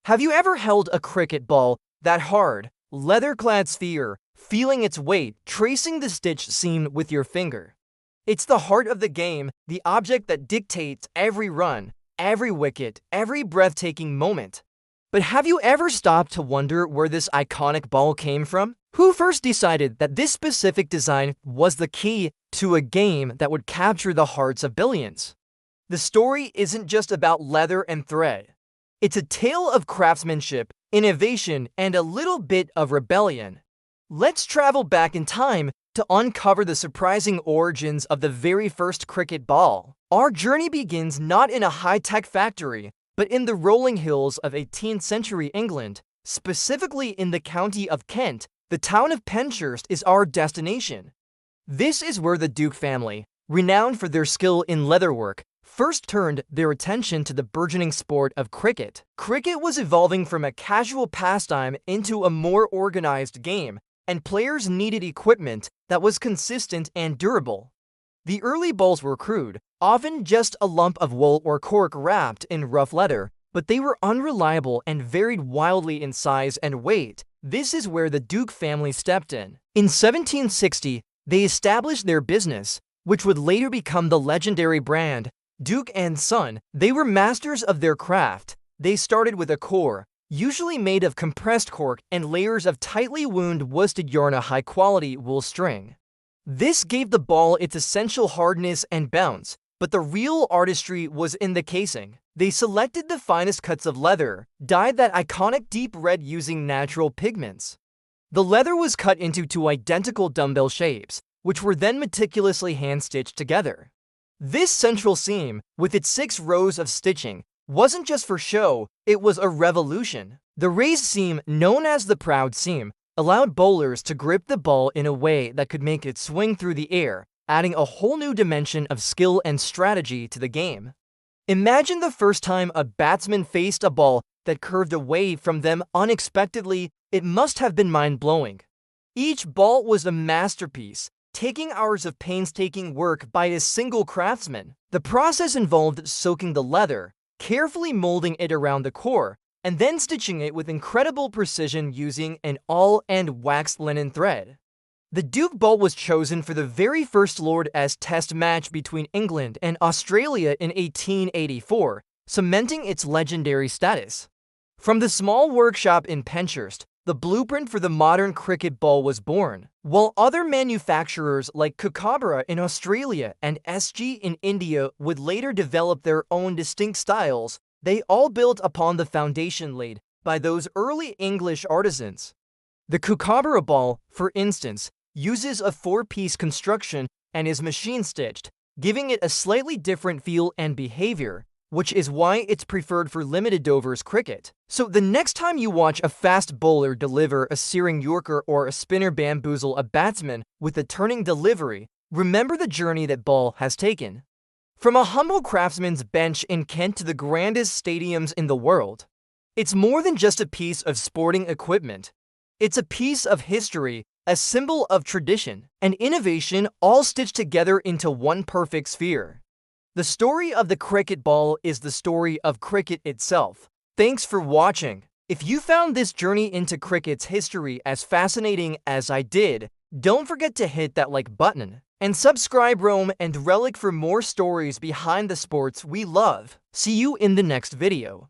Have you ever held a cricket ball, that hard, leather-clad sphere, feeling its weight, tracing the stitch seam with your finger? It's the heart of the game, the object that dictates every run, every wicket, every breathtaking moment. But have you ever stopped to wonder where this iconic ball came from? Who first decided that this specific design was the key to a game that would capture the hearts of billions? The story isn't just about leather and thread. It's a tale of craftsmanship, innovation, and a little bit of rebellion. Let's travel back in time to uncover the surprising origins of the very first cricket ball. Our journey begins not in a high-tech factory, but in the rolling hills of 18th century England. Specifically in the county of Kent, the town of Penshurst is our destination. This is where the Duke family, renowned for their skill in leatherwork, first turned their attention to the burgeoning sport of cricket. Cricket was evolving from a casual pastime into a more organized game, and players needed equipment that was consistent and durable. The early balls were crude, often just a lump of wool or cork wrapped in rough leather, but they were unreliable and varied wildly in size and weight. This is where the Duke family stepped in. In 1760, they established their business, which would later become the legendary brand Duke & Son. They were masters of their craft. They started with a core, usually made of compressed cork and layers of tightly wound worsted yarn, a high-quality wool string. This gave the ball its essential hardness and bounce, but the real artistry was in the casing. They selected the finest cuts of leather, dyed that iconic deep red using natural pigments. The leather was cut into two identical dumbbell shapes, which were then meticulously hand-stitched together. This central seam, with its 6 rows of stitching, wasn't just for show, it was a revolution. The raised seam, known as the proud seam, allowed bowlers to grip the ball in a way that could make it swing through the air, adding a whole new dimension of skill and strategy to the game. Imagine the first time a batsman faced a ball that curved away from them unexpectedly. It must have been mind-blowing. Each ball was a masterpiece, taking hours of painstaking work by a single craftsman. The process involved soaking the leather, carefully molding it around the core, and then stitching it with incredible precision using an all-and waxed linen thread. The Duke ball was chosen for the very first Lord's Test match between England and Australia in 1884, cementing its legendary status. From the small workshop in Penshurst, the blueprint for the modern cricket ball was born. While other manufacturers like Kookaburra in Australia and SG in India would later develop their own distinct styles, they all built upon the foundation laid by those early English artisans. The Kookaburra ball, for instance, uses a 4-piece construction and is machine-stitched, giving it a slightly different feel and behavior, which is why it's preferred for limited overs cricket. So the next time you watch a fast bowler deliver a searing yorker or a spinner bamboozle a batsman with a turning delivery, remember the journey that ball has taken. From a humble craftsman's bench in Kent to the grandest stadiums in the world. It's more than just a piece of sporting equipment. It's a piece of history, a symbol of tradition, and innovation, all stitched together into one perfect sphere. The story of the cricket ball is the story of cricket itself. Thanks for watching. If you found this journey into cricket's history as fascinating as I did, don't forget to hit that like button and subscribe Roam and Relic for more stories behind the sports we love. See you in the next video.